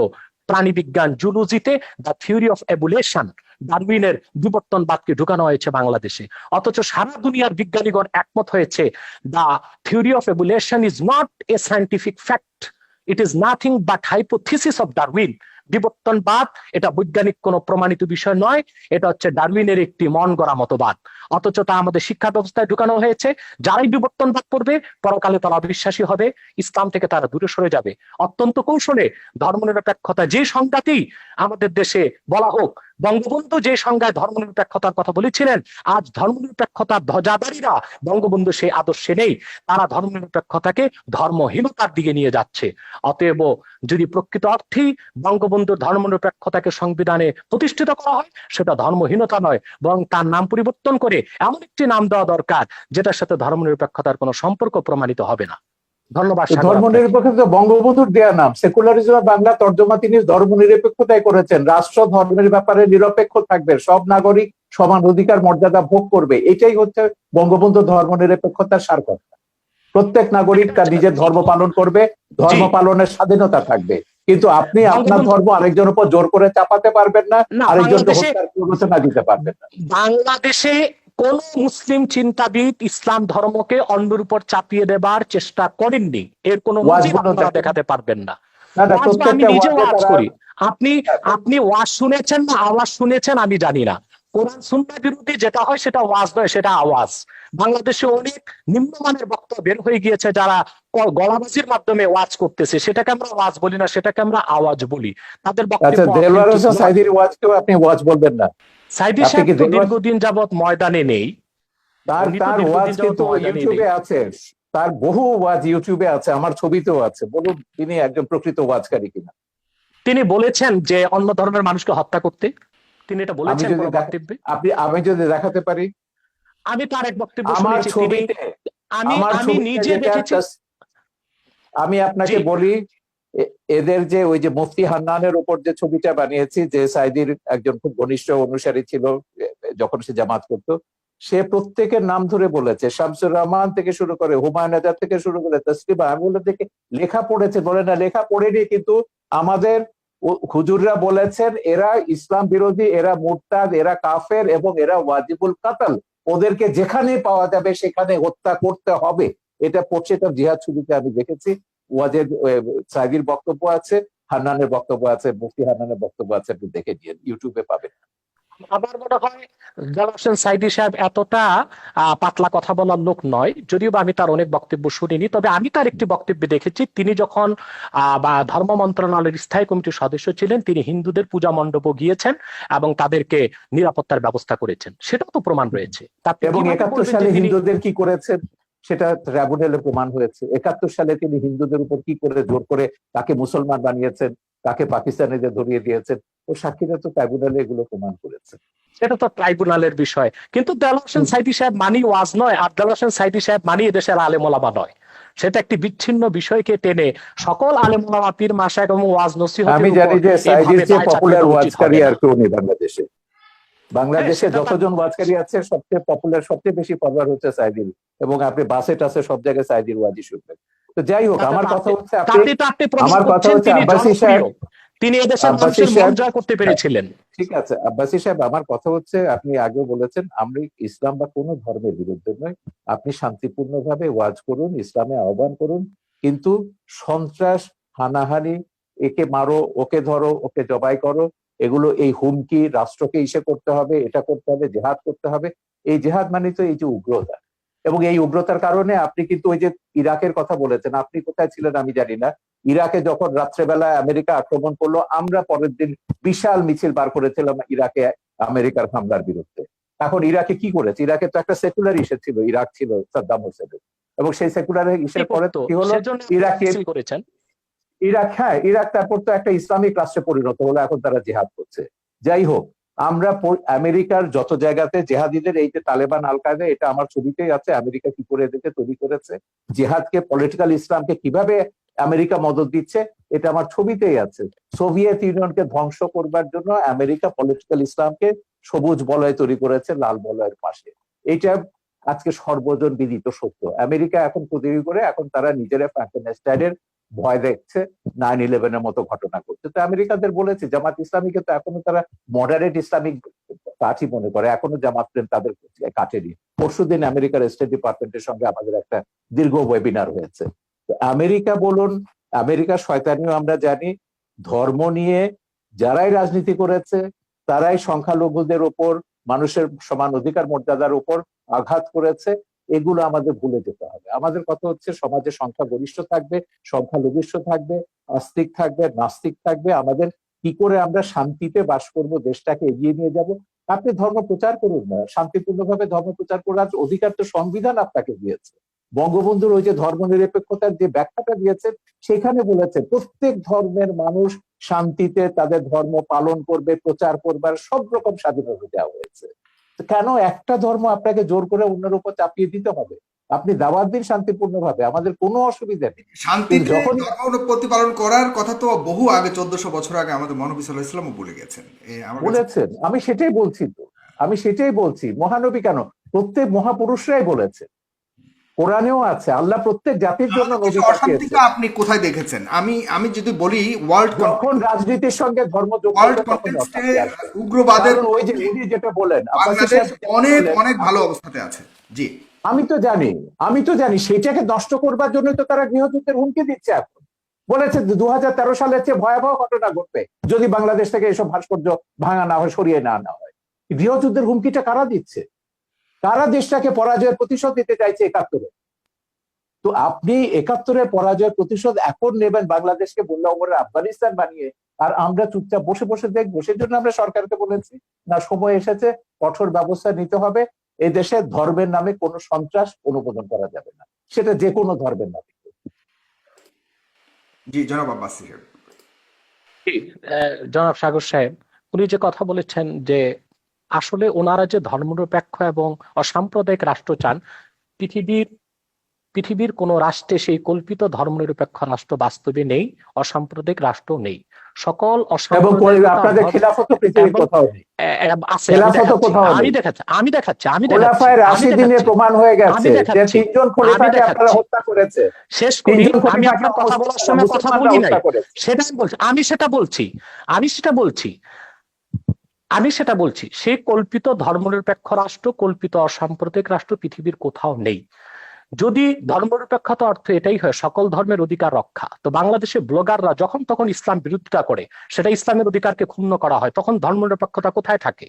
প্রাণীবিজ্ঞান, জুলজিতে দ্য থিওরি অফ এভোলিউশন, ডারউইনের বিবর্তনবাদকে ঢুকানো হয়েছে বাংলাদেশে। অথচ সারা দুনিয়ার বিজ্ঞানীগণ একমত হয়েছে, the theory of evolution is not a scientific fact, it is nothing but hypothesis of Darwin. বিবর্তনবাদ এটা বৈজ্ঞানিক কোনো প্রমাণিত বিষয় নয়, এটা হচ্ছে ডারউইনের একটি মন গড়া মতবাদ। অথচ তা আমাদের শিক্ষা ব্যবস্থায় ঢুকানো হয়েছে। যারাই বিবর্তনবাদ করবে, পরকালে তারা অবিশ্বাসী হবে, ইসলাম থেকে তারা দূরে সরে যাবে। অত্যন্ত কৌশলে ধর্মনিরপেক্ষতা যে সংজ্ঞাতেই আমাদের দেশে বলা হোক, বঙ্গবন্ধু যে সংজ্ঞায় ধর্মনিরপেক্ষতার কথা বলেছিলেন, আজ ধর্মনিরপেক্ষতার ধ্বজাধারীরা বঙ্গবন্ধু সেই আদর্শে নেই। তারা ধর্মনিরপেক্ষতাকে ধর্মহীনতার দিকে নিয়ে যাচ্ছে। অতএব যদি প্রকৃত অর্থেই বঙ্গবন্ধুর ধর্মনিরপেক্ষতাকে সংবিধানে প্রতিষ্ঠিত করা হয়, সেটা ধর্মহীনতা নয়, বরং তার নাম পরিবর্তন করে এমন একটি নাম দেওয়া দরকার যেটার সাথে ধর্মনিরপেক্ষতার কোনো সম্পর্ক প্রমাণিত হবে না। ধন্যবাদ। ধর্মনিরপেক্ষতা বঙ্গবন্ধুর দেয়া নাম। সেকুলারিজম বাংলা তর্জমা তিনি ধর্মনিরপেক্ষতায় করেছেন। রাষ্ট্র ধর্মের ব্যাপারে নিরপেক্ষ থাকবে, সব নাগরিক সমান অধিকার মর্যাদা ভোগ করবে, এটাই হচ্ছে বঙ্গবন্ধু ধর্মনিরপেক্ষতার সারকথা। প্রত্যেক নাগরিক তার নিজের ধর্ম পালন করবে, ধর্ম পালনের স্বাধীনতা থাকবে, কিন্তু আপনি আপনার ধর্ম আরেকজনের উপর জোর করে চাপাতে পারবেন না, আরেকজনকে হত্যার প্ররোচনা দিতে পারবেন না। বাংলাদেশে কোন মুসলিম চিন্তাবিদ ইসলাম ধর্মকে অন্যের উপর চাপিয়ে দেবার চেষ্টা করেননি, এর কোনো নজির ওয়াজগুলো আপনারা দেখেন, দেখাতে পারবেন না। না না, ওয়াজ বা আমি প্রত্যেকটা নিজে ওয়াজে ওয়াজ তারা করি, আপনি আপনি ওয়াজ শুনেছেন না আওয়াজ শুনেছেন আমি জানি না। কোরআন সুন্নাহ বিরোধী যেটা হয় সেটা ওয়াজ নয়, সেটা আওয়াজ। বাংলাদেশে অনেক নিম্নমানের বক্তব্য বের হয়ে গিয়েছে যারা গলাবাজির মাধ্যমে ওয়াজ করতেছে, সেটাকে আমরা ওয়াজ বলি না, সেটাকে আমরা আওয়াজ বলি। তাদের আচ্ছা, বক্তব্য দেলোয়ার অথেন্টিক হোসেন নয়। সাইদির ওয়াজকেও আপনি ওয়াজ বলবেন না? সাইদি আপনি সাহেব কি তো দেলোয়ার, দীর্ঘদিন যাবৎ ময়দানে নেই, তার উনি তো তার ওয়াজ দীর্ঘদিন যাবৎ কিন্তু ময়দানে নেই। ইউটিউবে আছে, তার বহু ওয়াজ ইউটিউবে আছে, আমার ছবিতেও আছে। বলুন তিনি একজন প্রকৃত ওয়াজকারী কিনা। তিনি বলেছেন যে অন্য ধর্মের মানুষকে হত্যা করতে, তিনি এটা আমি বলেছেন যদি কোন বক্তব্যে? আমি যদি দেখাতে পারি আমি তার এক বক্তব্য আমার শুনেছি, তিনি ছবিতে, আমি আমার আমি ছবিতে নিজে যেটা দেখেছি। আমি আপনাকে জি, বলি, এদের যে ওই যে মুফতি হান্নানের উপর যে ছবিটা বানিয়েছি, যে সাইদির একজন খুব ঘনিষ্ঠ অনুসারী ছিল যখন সে জামাত করতো, সে প্রত্যেকের নাম ধরে বলেছে, শামসুর রহমান থেকে শুরু করে হুমায়ুন আজাদ থেকে শুরু করে তসলিমা। আমি বলে দেখে লেখা পড়েছে, বলে না লেখা পড়েনি, কিন্তু আমাদের হুজুররা বলেছেন এরা ইসলাম বিরোধী, এরা মুরতাদ, এরা কাফের এবং এরা ওয়াজিবুল কাতাল, ওদেরকে যেখানে পাওয়া যাবে সেখানে হত্যা করতে হবে। এটা পড়ছে, এটা জিহাদ ছবিতে আমি দেখেছি। ওয়াজের সাইদির বক্তব্য আছে, হান্নানের বক্তব্য আছে, মুফতি হান্নানের বক্তব্য আছে, আপনি দেখে নিন, ইউটিউবে পাবেন। আমার মনে হয় জালাল হোসেন সাইদি সাহেব এতটা পাতলা কথা বলার লোক নয়, যদিও বা আমি তার অনেক বক্তব্য শুনিনি। তবে আমি তার একটি বক্তব্যে দেখেছি, তিনি যখন বা ধর্ম মন্ত্রণালয়ের স্থায়ী কমিটির সদস্য ছিলেন, তিনি হিন্দুদের পূজা মণ্ডপে গিয়েছেন এবং তাদেরকে নিরাপত্তার ব্যবস্থা করেছেন, সেটাও তো প্রমাণ রয়েছে। তা আপনি এবং কিভাবে 71 বলবেন যে সালে তিনি হিন্দুদের কি করেছেন সেটা ট্রাইব্যুনালে প্রমাণ হয়েছে। 71 সালে তিনি হিন্দুদের উপর কি করে জোর করে তাকে মুসলমান বানিয়েছেন, তাকে পাকিস্তানিদের ধরিয়ে দিয়েছেন, ও সাক্ষীরা তো ট্রাইব্যুনালে এগুলো প্রমাণ করেছে। সেটা তো ট্রাইব্যুনালের বিষয়, কিন্তু দেলোয়ার হোসেন সাইদি সাহেব মানি ওয়াজ নয়, আর দেলোয়ার হোসেন সাইদি সাহেব মানি এদেশের আলেম ওলামা নয়। সেটা একটি বিচ্ছিন্ন বিষয়কে টেনে সকল আলেম ওলামা, পীর মাশায়েখ এবং ওয়াজ আমি নসিহতের উপর জানি যে সাইদির এইভাবে চেয়ে দায় চাপিয়ে পপুলার দেওয়া উচিত ওয়াজকারী হবে না। আর কেউ নেই বাংলাদেশে। বাংলাদেশে সেটা তার যতজন ওয়াজকারী আছে সবচেয়ে পপুলার, সবচেয়ে বেশি ফলোয়ার হচ্ছে সাইদির, এবং আপনি বাসে টাসে সব জায়গায় সাইদির ওয়াজই শুনবেন। তো যাই হোক, তাতে আমার তো কথা আপনি হচ্ছে তাতে তো আপনি প্রমাণ আমার কথা করছেন হচ্ছে তিনি আব্বাসী জনপ্রিয়, সাহেব, তিনি এদেশের আব্বাসী মানুষের মন সাহেব, জয় করতে পেরেছিলেন। ঠিক আছে আব্বাসী সাহেব, আমার কথা হচ্ছে, আপনি আগেও বলেছেন আমরা ইসলাম বা কোনো ধর্মের বিরুদ্ধে নয়, আপনি শান্তিপূর্ণভাবে ওয়াজ করুন, ইসলামে আহ্বান করুন, কিন্তু সন্ত্রাস, হানাহানি, একে মারো, ওকে ধরো, ওকে জবাই করো, এগুলো, এই হুমকি, রাষ্ট্রকে ইসে করতে হবে, এটা করতে হবে, জেহাদ করতে হবে, এই জেহাদ মানে তো এই যে উগ্রতা। এবং এই উগ্রতার কারণে আপনি কিন্তু ওই যে ইরাকের কথা বলেছেন, আপনি কোথায় ছিলেন আমি জানি না, ইরাকে যখন রাত্রেবেলায় আমেরিকা আক্রমণ করলো, আমরা পরের দিন বিশাল মিছিল বার করেছিলাম ইরাকে আমেরিকার হামলার বিরুদ্ধে। এখন ইরাকে কি করেছে? ইরাকে তো একটা সেকুলার ইস্যু ছিল, ইরাক ছিল সাদ্দাম হোসেনের, এবং সেই সেকুলার কি ইস্যুর পরে করতো কি হলো, সেজন্য ইরাকে, মিছিল করেছেন। ইরাক, হ্যাঁ ইরাক তারপর তো একটা ইসলামিক রাষ্ট্রে পরিণত হলো, এখন তারা জিহাদ করছে। যাই হোক, আমরা আমেরিকার যত জায়গাতে জেহাদিদের, এই যে তালেবান, আল কায়দা, এটা আমার ছবিতেই আছে, আমেরিকা কি করে এদেরকে তৈরি করেছে, জেহাদকে, পলিটিক্যাল ইসলামকে কিভাবে আমেরিকা মদদ দিচ্ছে, এটা আমার ছবিতেই আছে। সোভিয়েত ইউনিয়নকে ধ্বংস করবার জন্য আমেরিকা পলিটিক্যাল ইসলামকে সবুজ বলয় তৈরি করেছে লাল বলয়ের পাশে। এইটা আজকে সর্বজন বিদিত সত্য। আমেরিকা এখন তৈরি করে, এখন তারা নিজেরা ফ্র্যাঙ্কেনস্টাইনের ভয় দেখছে, 9/11-এর মতো ঘটনা করছে। তো আমেরিকাদের বলেছে, জামাত ইসলামীকে তো এখনো তারা মডারেট ইসলামিক পার্টি মনে করে, এখনো জামাত প্রেম তাদের কাটেনি। পরশুদিন আমেরিকার স্টেট ডিপার্টমেন্টের সঙ্গে আমাদের একটা দীর্ঘ ওয়েবিনার হয়েছে। তো আমেরিকা বলুন, আমেরিকার শয়তানিও আমরা জানি, ধর্ম নিয়ে যারাই রাজনীতি করেছে তারাই সংখ্যালঘুদের উপর, মানুষের সমান অধিকার মর্যাদার উপর আঘাত করেছে। এগুলো আমাদের ভুলে যেতে হবে। আমাদের কথা হচ্ছে সমাজে সংখ্যাগরিষ্ঠ থাকবে, সংখ্যালঘিষ্ঠ থাকবে, আস্তিক থাকবে, নাস্তিক থাকবে। আমাদের কি করে আমরা শান্তিতে বাস করব, দেশটাকে এগিয়ে নিয়ে যাব। আপনি ধর্ম প্রচার করুন না, শান্তিপূর্ণভাবে ধর্ম প্রচার করার অধিকার তো সংবিধান আপনাকে দিয়েছে। বঙ্গবন্ধুর ওই যে ধর্মনিরপেক্ষতার যে ব্যাখ্যাটা দিয়েছেন, সেখানে বলেছে প্রত্যেক ধর্মের মানুষ শান্তিতে তাদের ধর্ম পালন করবে, প্রচার করবার সব রকম স্বাধীনতা দেওয়া হয়েছে। কেন একটা ধর্ম আপনাকে জোর করে অন্যের উপর চাপিয়ে দিতে হবে? আপনি দাওয়াত দিন শান্তিপূর্ণভাবে, আমাদের কোনো অসুবিধা নেই। কিন্তু শান্তিতে যখন ধর্ম প্রতিপালন করার কথা তো বহু আগে, 1400 বছর আগে আমাদের মহানবী সাল্লাল্লাহু আলাইহি ওয়াসাল্লামও বলে গেছেন। আমার কাছে বলেছেন, আমি সেটাই বলছি, তো আমি সেটাই বলছি, মহানবী কেন, প্রত্যেক মহাপুরুষরাই বলেছেন। কোরআনেও আছে, আল্লাহ প্রত্যেক জাতির জন্য আমাদের নবী দেশে পাঠিয়েছে। অশান্তিটা আপনি কোথায় দেখেছেন? আমি যদি বলি ওয়ার্ল্ড যখন রাজনীতির সঙ্গে ধর্ম যোগ ওয়ার্ল্ড করবে তখন কনটেক্সটে অশান্তি আসবে। উগ্রবাদের কারণ ওই যে উনি যেটা বলেন, আব্বাসী বাংলাদেশ সাহেব যেটা অনেক বললেন, অনেক ভালো অবস্থাতে আছে। জি, আমি তো জানি সেটাকে নষ্ট করবার জন্য তো তারা গৃহযুদ্ধের হুমকি দিচ্ছে এখন। বলেছে 2013 সালের চেয়ে ভয়াবহ ঘটনা ঘটবে যদি বাংলাদেশ থেকে এসব ভাস্কর্য ভাঙা না হয়, সরিয়ে না আনা হয়। গৃহযুদ্ধের হুমকিটা কারা দিচ্ছে? কারা দেশটাকে পরাজয়ের প্রতিশোধ দিতে চাইছে 71-এ? তো আপনি 71-এর পরাজয়ের প্রতিশোধ এখন নেবেন বাংলাদেশকে বললে ওমরের আফগানিস্তান বানিয়ে, আর আমরা চুপচাপ বসে বসে দেখবো? সেজন্য আমরা সরকারকে বলেছি না, সময় এসেছে, কঠোর ব্যবস্থা নিতে হবে। এই দেশে ধর্মের নামে কোনো সন্ত্রাস অনুমোদন করা যাবে না, সেটা যে কোনো ধর্মের নামে। জি জনাব আব্বাস সাহেব। জি, জনাব সাগর সাহেব, উনি যে কথা বলেছেন যে আসলে ওনারা যে ধর্মনিরপেক্ষ এবং অসাম্প্রদায়িক রাষ্ট্র চান, পৃথিবীর পৃথিবীর কোন রাষ্ট্রে সেই কল্পিত ধর্মনিরপেক্ষ রাষ্ট্র বাস্তবে নেই, অসাম্প্রদায়িক রাষ্ট্র নেই। সকল এবং অসাম্প্রদায়িকতা আপনাদের খিলাফত পৃথিবীর এবং কোথাও নেই, আছে, খেলাফত কোথাও আমি নেই। দেখাচ্ছি, আমি দেখাচ্ছি, আমি দেখাচ্ছি, খোলাফায়ে আমি রাশিদিনে দেখাচ্ছি, প্রমাণ হয়ে আমি গেছে যে দেখাচ্ছি, 3 জন আমি খলিফাকে আপনারা দেখাচ্ছি। হত্যা করেছে। শেষ করি, 3 জন আমি খলিফাকে আপনার কথা বলার সময় কথা মুসলমানরা বলি নাই, হত্যা করেছে। সেটাই বলছি, আমি সেটা বলছি, সে কল্পিত ধর্মনিরপেক্ষ রাষ্ট্র, কল্পিত অসাম্প্রদায়িক রাষ্ট্র পৃথিবীর কোথাও নেই। যদি ধর্মনিরপেক্ষতা অর্থ এটাই হয় সকল ধর্মের অধিকার রক্ষা, তো বাংলাদেশে ব্লগাররা যখন তখন ইসলাম বিরোধিতা করে, সেটা ইসলামের অধিকারকে ক্ষুণ্ণ করা হয়, তখন ধর্মনিরপেক্ষতা কোথায় থাকে?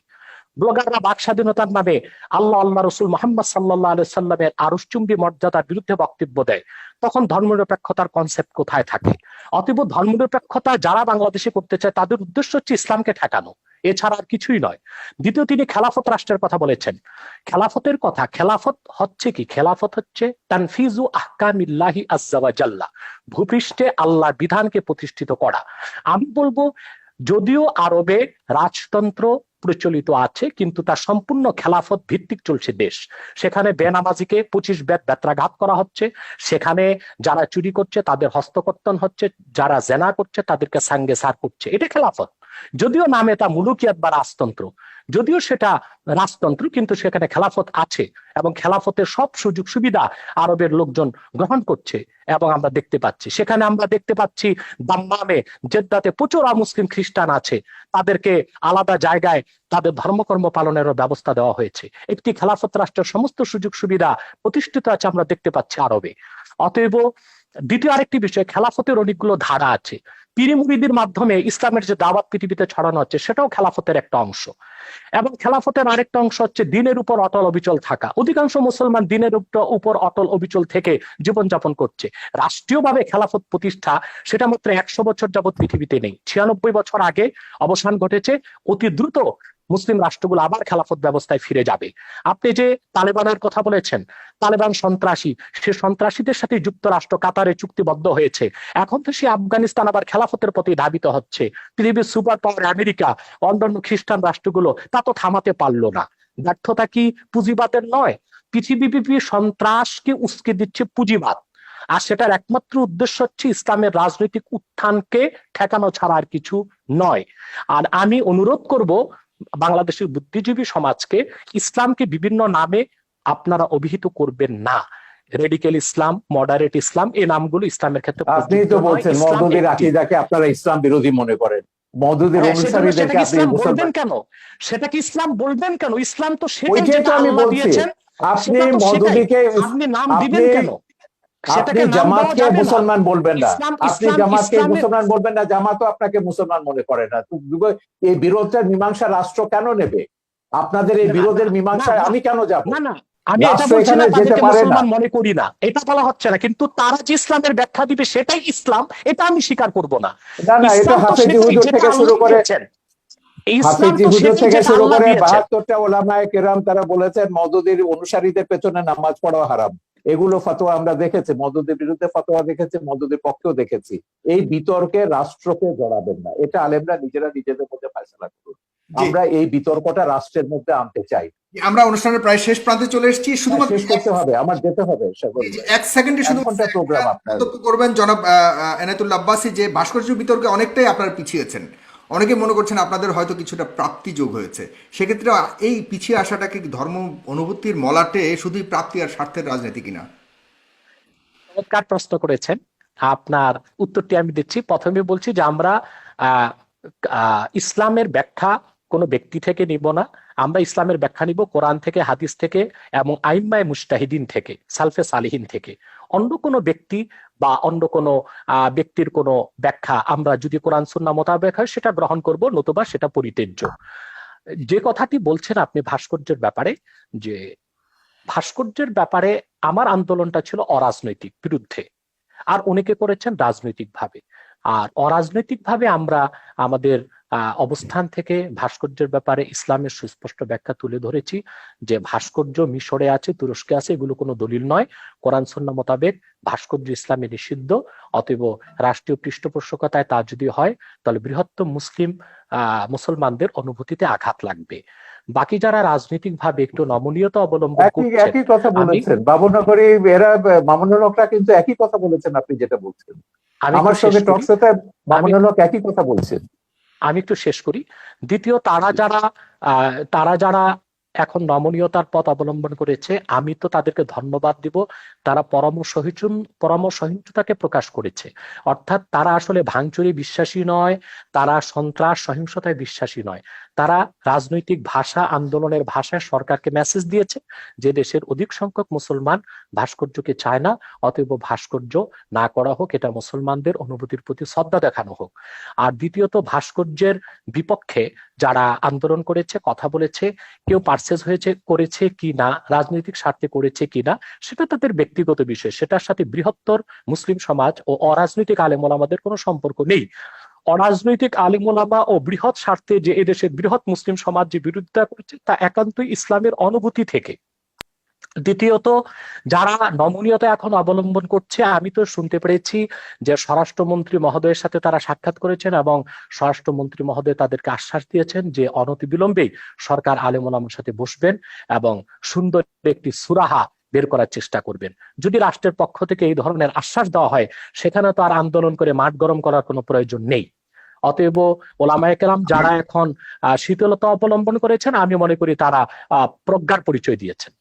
ব্লগাররা বাক স্বাধীনতার নামে আল্লাহ রসুল মোহাম্মদ সাল্লাহ আলাইহি সাল্লামের আরশচুম্বী মর্যাদার বিরুদ্ধে বক্তব্য দেয়, তখন ধর্মনিরপেক্ষতার কনসেপ্ট কোথায় থাকে? অতএব ধর্মনিরপেক্ষতা যারা বাংলাদেশে করতে চায় তাদের উদ্দেশ্য হচ্ছে ইসলামকে ঠেকানো, এছাড়া আর কিছুই নয়। দ্বিতীয়, তিনি খেলাফত রাষ্ট্রের কথা বলেছেন। খেলাফত হচ্ছে কি? খেলাফত হচ্ছে তানফিজু আহকামিল্লাহি আযজা ওয়া জাল্লা, ভূপৃষ্ঠে আল্লাহর বিধানকে প্রতিষ্ঠিত করা। আমি বলবো, যদিও আরবে রাজতন্ত্র প্রচলিত আছে, কিন্তু তার সম্পূর্ণ খেলাফত ভিত্তিক চলছে দেশ। সেখানে বেনামাজিকে 25 বেত্রাঘাত করা হচ্ছে, সেখানে যারা চুরি করছে তাদের হস্তকর্তন হচ্ছে, যারা জেনা করছে তাদেরকে সাঙ্গে সার করছে। এটা খেলাফত। যদিও নামে তা মুলুকিয়াত বা রাজতন্ত্র, যদিও সেটা রাজতন্ত্র, কিন্তু সেখানে খেলাফত আছে এবং খেলাফতের সব সুযোগ সুবিধা আরবের লোকজন গ্রহণ করছে। এবং আমরা দেখতে পাচ্ছি দাম্মামে, জেদ্দাতে প্রচুর মুসলিম খ্রিস্টান আছে, তাদেরকে আলাদা জায়গায় তাদের ধর্মকর্ম পালনেরও ব্যবস্থা দেওয়া হয়েছে। একটি খেলাফত রাষ্ট্রের সমস্ত সুযোগ সুবিধা প্রতিষ্ঠিত আছে, আমরা দেখতে পাচ্ছি আরবে। অতএব দ্বিতীয় আরেকটি বিষয়, খেলাফতের অনেকগুলো ধারা আছে। পীর মুরিদির মাধ্যমে ইসলামের যে দাওয়াত পৃথিবীতে ছড়ানো হচ্ছে, সেটাও খেলাফতের একটা অংশ। এবং খেলাফতের আরেকটা অংশ হচ্ছে দিনের উপর অটল অবিচল থাকা। অধিকাংশ মুসলমান দিনের উপর অটল অবিচল থেকে জীবনযাপন করছে। রাষ্ট্রীয়ভাবে খেলাফত প্রতিষ্ঠা, সেটা মাত্র 100 বছর যাবৎ পৃথিবীতে নেই। 96 বছর আগে অবসান ঘটেছে। অতি দ্রুত মুসলিম রাষ্ট্রগুলো আবার খেলাফত ব্যবস্থায় ফিরে যাবে। আপনি যে তালেবানের কথা বলেছেন, তালেবান সন্ত্রাসী, সে সন্ত্রাসীদের সাথে যুক্তরাষ্ট্র কাতারে চুক্তিবদ্ধ হয়েছে। এখন তো সে আফগানিস্তান আবার খেলাফতের প্রতি ধাবিত হচ্ছে। পৃথিবীর সুপার পাওয়ার আমেরিকা, অন্যান্য খ্রিস্টান রাষ্ট্রগুলো তা তো থামাতে পারলো না। ব্যর্থতা কি পুঁজিবাদের নয়? পৃথিবীব্যাপী সন্ত্রাসকে উস্কে দিচ্ছে পুঁজিবাদ, আর সেটার একমাত্র উদ্দেশ্য হচ্ছে ইসলামের রাজনৈতিক উত্থানকে ঠেকানো ছাড়া আর কিছু নয়। আর আমি অনুরোধ করব বাংলাদেশের বুদ্ধিজীবী সমাজকে, ইসলামকে বিভিন্ন নামে আপনারা অভিহিত করবেন না। রেডিক্যাল ইসলাম, মডারেট ইসলাম, এই নামগুলো ইসলামের ক্ষেত্রে আপনি তো বলছেন মওদুদির আকীদাকে আপনারা ইসলাম বিরোধী মনে করেন, মওদুদির অনুসারীদেরকে আপনি বলবেন কেন? সেটা কি ইসলাম বলবেন কেন? ইসলাম তো সেটাই ওইটাই তো যেটা আমি আল্লাহ বলছি। দিয়েছেন। আপনি মওদুদিকে, আপনি নাম দিবেন কেন? আপনি জামাতকে মুসলমান বলবেন না, আপনি জামাতকে মুসলমান বলবেন না, জামাতও আপনাকে মুসলমান মনে করে না। এই বিরোধের মীমাংসা রাষ্ট্র কেন নেবে? আপনাদের এই বিরোধের মীমাংসায় আমি কেন যাব? না না, আমি এটা বলছি না তাদেরকে মুসলমান মনে করি না, এটা বলা হচ্ছে না, কিন্তু তারা যে ইসলামের ব্যাখ্যা দিবে সেটাই ইসলাম, এটা আমি স্বীকার করব না। না না, এটা হাফেজ হুজুর থেকে শুরু করে, হাফেজ হুজুর থেকে শুরু করে 72টা ওলামায়ে কেরাম তারা বলেছেন মওদুদির অনুসারীদের পেছনে নামাজ পড়া হারাম। এগুলো ফতোয়া আমরা দেখেছি, মওদুদির বিরুদ্ধে ফতোয়া দেখেছি, মওদুদির পক্ষেও দেখেছি। এই বিতর্কে রাষ্ট্রকে জড়াবেন না, এটা আলেমরা নিজেরা নিজেদের মধ্যে ফয়সালা করুন। আমরা এই বিতর্কটা রাষ্ট্রের মধ্যে আনতে চাই। আমরা অনুষ্ঠানের প্রায় শেষ প্রান্তে চলে এসেছি, শুধুমাত্র শেষ করতে হবে, আমার যেতে হবে। এক সেকেন্ডে শুধু প্রোগ্রাম আপনার করবেন জনাব এনায়েতুল্লাহ আব্বাসী, যে ভাস্কর্য বিতর্কে অনেকটাই আপনারা পিছিয়েছেন। অনেকে মনে করছেন আপনাদের হয়তো কিছুটা প্রাপ্তি যোগ হয়েছে। সেক্ষেত্রে এই পিছিয়ে আসাটাকে ধর্ম অনুভূতির মলাটে শুধুই প্রাপ্তি আর স্বার্থের রাজনীতি কিনা? চমৎকার প্রশ্ন করেছেন। আপনার উত্তরটি আমি দিচ্ছি। প্রথমে বলছি যে আমরা আহ ইসলামের ব্যাখ্যা কোনো ব্যক্তি থেকে নিব না। আমরা ইসলামের ব্যাখ্যা নিব কোরআন থেকে, হাদিস থেকে এবং আইম্মায়ে মুজতাহিদিন থেকে, সালফে সালিহিন থেকে। অন্য কোনো ব্যক্তি বা অন্য কোনো ব্যক্তির কোনো ব্যাখ্যা আমরা যদি কোরআন সুন্নাহ মোতাবেক হয় সেটা গ্রহণ করব, নতুবা সেটা পরিত্যাজ্য। যে কথাটি বলছেন আপনি ভাস্কর্যের ব্যাপারে, যে ভাস্কর্যের ব্যাপারে আমার আন্দোলনটা ছিল অরাজনৈতিক বিরুদ্ধে, আর অনেকে করেছেন রাজনৈতিক ভাবে। আর অরাজনৈতিক ভাবে আমরা আমাদের অবস্থান থেকে ভাস্কর্যের ব্যাপারে ইসলামের সুস্পষ্ট ব্যাখ্যা তুলে ধরেছি যে ভাস্কর্য মিশরে আছে, তুরস্কে আছে, এগুলো কোনো দলিল নয়। কোরআন সুন্নাহ মোতাবেক ভাস্কর্য ইসলামে নিষিদ্ধ। অতএব রাষ্ট্রীয় পৃষ্ঠপোষকতায় তা যদি হয় তাহলে বৃহত্তম মুসলমানদের অনুভূতিতে আঘাত লাগবে। বাকি যারা রাজনৈতিক ভাবে একটু নমনীয়তা অবলম্বন করছেন, একই কথা বলেছেন বাবুনগরী, এরা মামুনুল হকরা কিন্তু একই কথা বলেছেন আপনি যেটা বলছেন। আমার সঙ্গে টকশোতে মামুনুল হক একই কথা বলছেন। আমি একটু শেষ করি। দ্বিতীয়, তারা যারা এখন নমনীয়তার পথ অবলম্বন করেছে, আমি তো তাদেরকে ধন্যবাদ দিব। তারা পরমসহিষ্ণুতাকে প্রকাশ করেছে। অর্থাৎ তারা আসলে ভাঙচুরে বিশ্বাসী নয়, তারা সন্ত্রাস সহিংসতায় বিশ্বাসী নয়। তারা রাজনৈতিক ভাষা, আন্দোলনের ভাষায় সরকারকে মেসেজ দিয়েছে যে দেশের অধিক সংখ্যক মুসলমান ভাস্কর্যকে চায় না, অতএব ভাস্কর্য না করা হোক, এটা মুসলমানদের অনুভূতির প্রতি শ্রদ্ধা দেখানো হোক। আর দ্বিতীয়ত, ভাস্কর্যের বিপক্ষে যারা আন্দোলন করেছে, কথা বলেছে, কেউ পারচেজ করেছে কি না, রাজনৈতিক স্বার্থে করেছে কিনা, সেটা তাদের ব্যক্তিগত বিষয়। সেটার সাথে বৃহত্তর মুসলিম সমাজ ও অরাজনৈতিক আলেম ওলামাদের কোনো সম্পর্ক নেই। অরাজনৈতিক আলেম ওলামা ও বৃহৎ স্বার্থে যে এদেশের বৃহৎ মুসলিম সমাজ যে বিরোধিতা করছে, তা একান্তই ইসলামের অনুভূতি থেকে। দ্বিতীয়ত, যারা নমনীয়তা এখন অবলম্বন করছে, আমি তো শুনতে পেরেছি যে স্বরাষ্ট্রমন্ত্রী মহোদয়ের সাথে তারা সাক্ষাৎ করেছেন এবং স্বরাষ্ট্রমন্ত্রী মহোদয় তাদেরকে আশ্বাস দিয়েছেন যে অনতিবিলম্বেই সরকার আলেম ওলামার সাথে বসবেন এবং সুন্দর একটি সুরাহা বের করার চেষ্টা করবেন। যদি রাষ্ট্রের পক্ষ থেকে এই ধরনের আশ্বাস দেওয়া হয়, সেখানে তো আর আন্দোলন করে মাঠ গরম করার কোনো প্রয়োজন নেই। অতএব ওলামায়ে কেরাম যারা এখন শীতলতা অবলম্বন করেছেন, আমি মনে করি তারা প্রজ্ঞার পরিচয় দিয়েছেন।